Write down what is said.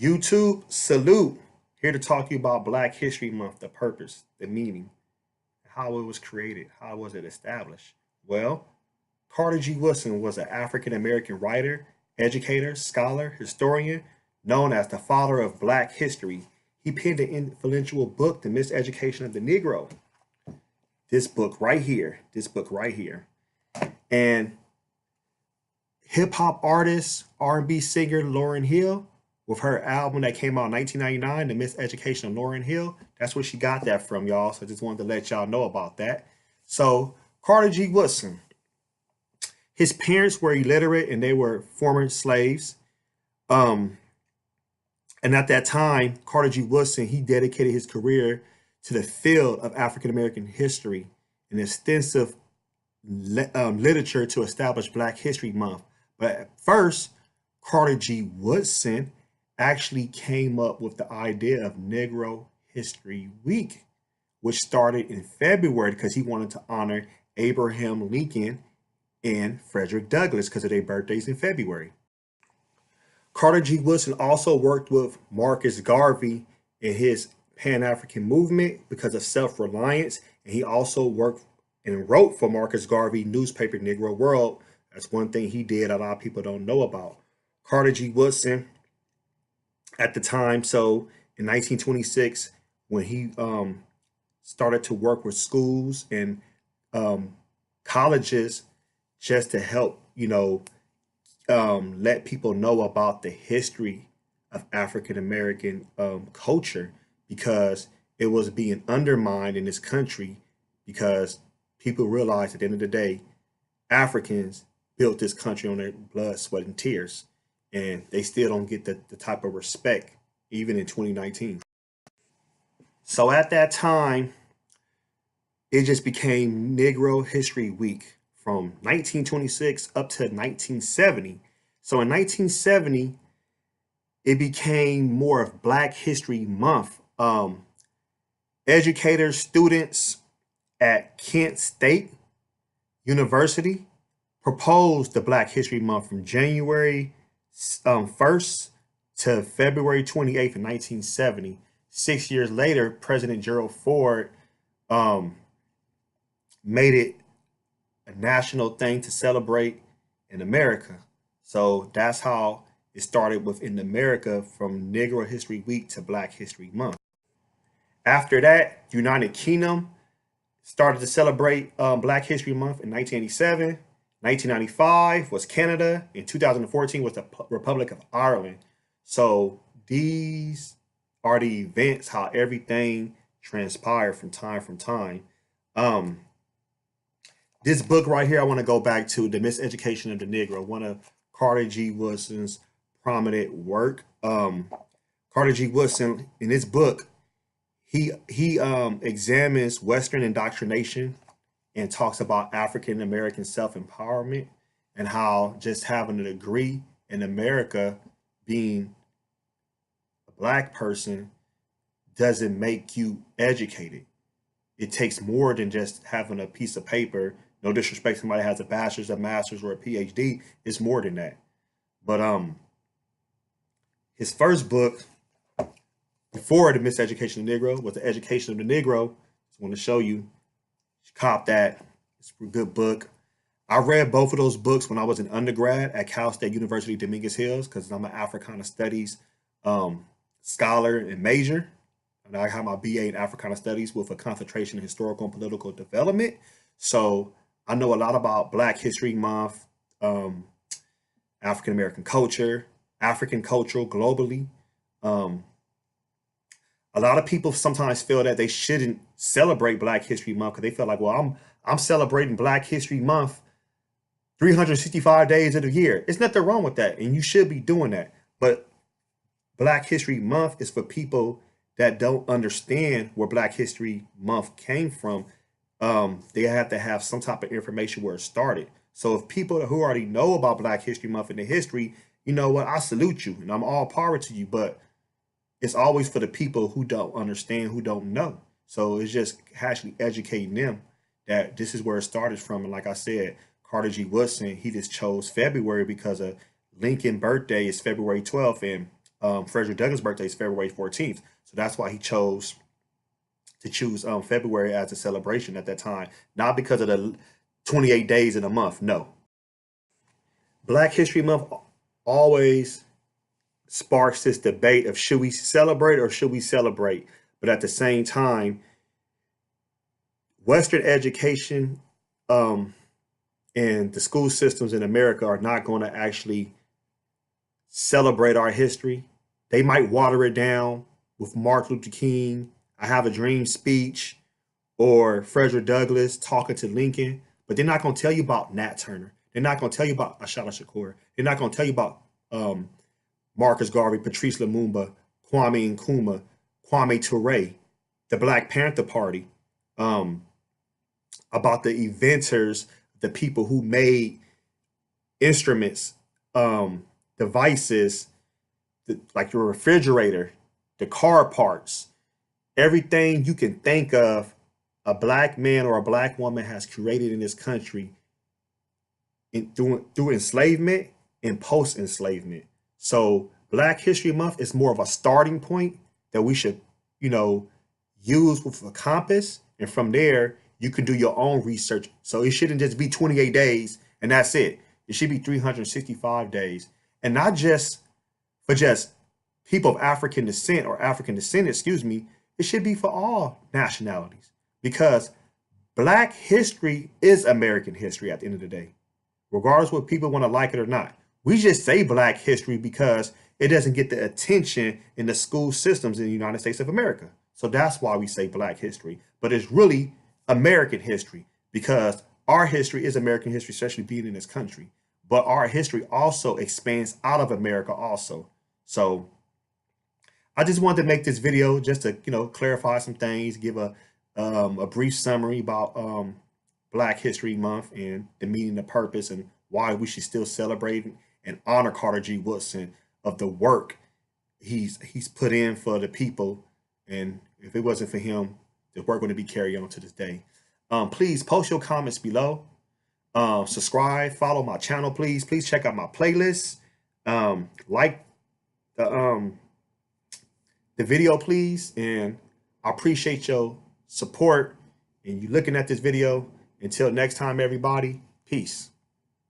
YouTube, salute. Here to talk to you about Black History Month, the purpose, the meaning, how it was created, how was it established. Well, Carter G. Woodson was an African American writer, educator, scholar, historian, known as the father of Black history. He penned an influential book, The Miseducation of the Negro. This book right here, And hip hop artist, R&B singer Lauryn Hill, with her album that came out in 1999, The Miseducation of Lauryn Hill. That's where she got that from, y'all. So I just wanted to let y'all know about that. So Carter G. Woodson, his parents were illiterate and they were former slaves. Um, and at that time, Carter G. Woodson, he dedicated his career to the field of African American history and extensive literature to establish Black History Month. But at first, Carter G. Woodson actually came up with the idea of Negro History Week, which started in February because he wanted to honor Abraham Lincoln and Frederick Douglass because of their birthdays in February. Carter G. Woodson also worked with Marcus Garvey in his Pan African movement because of self reliance. And he also worked and wrote for Marcus Garvey newspaper Negro World. That's one thing he did a lot of people don't know about. Carter G. Woodson at the time, so in 1926, when he started to work with schools and colleges just to help, let people know about the history of African American culture because it was being undermined in this country because people realized at the end of the day, Africans built this country on their blood, sweat, and tears. And they still don't get the type of respect, even in 2019. So at that time, it just became Negro History Week from 1926 up to 1970. So in 1970, it became more of Black History Month. Educators, students at Kent State University proposed the Black History Month from January 1st to February 28th in 1970. 6 years later, President Gerald Ford made it a national thing to celebrate in America. So that's how it started within America from Negro History Week to Black History Month. After that, United Kingdom started to celebrate Black History Month in 1987. 1995 was Canada. In 2014 was the Republic of Ireland. So these are the events, how everything transpired from time. This book right here, I want to go back to The Miseducation of the Negro, one of Carter G. Woodson's prominent work. Carter G. Woodson, in this book, he examines Western indoctrination and talks about African American self-empowerment and how just having a degree in America, being a Black person, doesn't make you educated. It takes more than just having a piece of paper. No disrespect, somebody has a bachelor's, a master's, or a PhD. It's more than that. But his first book before The Miseducation of the Negro was The Education of the Negro. Just want to show you. Cop that. It's a good book. I read both of those books when I was an undergrad at Cal State University, Dominguez Hills, because I'm an Africana Studies scholar and major. And I have my BA in Africana Studies with a concentration in historical and political development. So I know a lot about Black History Month, African American culture, African culture globally. A lot of people sometimes feel that they shouldn't celebrate Black History Month because they feel like, well, I'm celebrating Black History Month 365 days of the year. There's nothing wrong with that, and you should be doing that. But Black History Month is for people that don't understand where Black History Month came from. They have to have some type of information where it started. So if people who already know about Black History Month and the history, you know what, I salute you and I'm all power to you, but it's always for the people who don't understand, who don't know. So it's just actually educating them that this is where it started from. And like I said, Carter G. Woodson, he just chose February because of Lincoln birthday is February 12th. And Frederick Douglass' birthday is February 14th. So that's why he chose to choose February as a celebration at that time, not because of the 28 days in a month. No. Black History Month always sparks this debate of should we celebrate or should we celebrate? But at the same time, Western education and the school systems in America are not going to actually celebrate our history. They might water it down with Martin Luther King, I Have a Dream speech, or Frederick Douglass talking to Lincoln, but they're not going to tell you about Nat Turner. They're not going to tell you about Ashada Shakur. They're not going to tell you about Marcus Garvey, Patrice Lumumba, Kwame Nkrumah, Kwame Ture, the Black Panther Party, about the inventors, the people who made instruments, devices, like your refrigerator, the car parts, everything you can think of a black man or a black woman has created in this country through enslavement and post-enslavement. So Black History Month is more of a starting point that we should, use with a compass. And from there, you can do your own research. So it shouldn't just be 28 days and that's it. It should be 365 days. And not just for just people of African descent or African descent, excuse me. It should be for all nationalities because Black history is American history at the end of the day, regardless what people want to like it or not. We just say Black history because it doesn't get the attention in the school systems in the United States of America. So that's why we say Black history. But it's really American history because our history is American history, especially being in this country. But our history also expands out of America also. So I just wanted to make this video just to, clarify some things, give a brief summary about Black History Month and the meaning, the purpose, and why we should still celebrate and honor Carter G. Woodson of the work he's put in for the people. And if it wasn't for him, the work wouldn't be carried on to this day. Please post your comments below. Subscribe, follow my channel, please. Please check out my playlist. Like the video, please. And I appreciate your support and you looking at this video. Until next time, everybody, peace.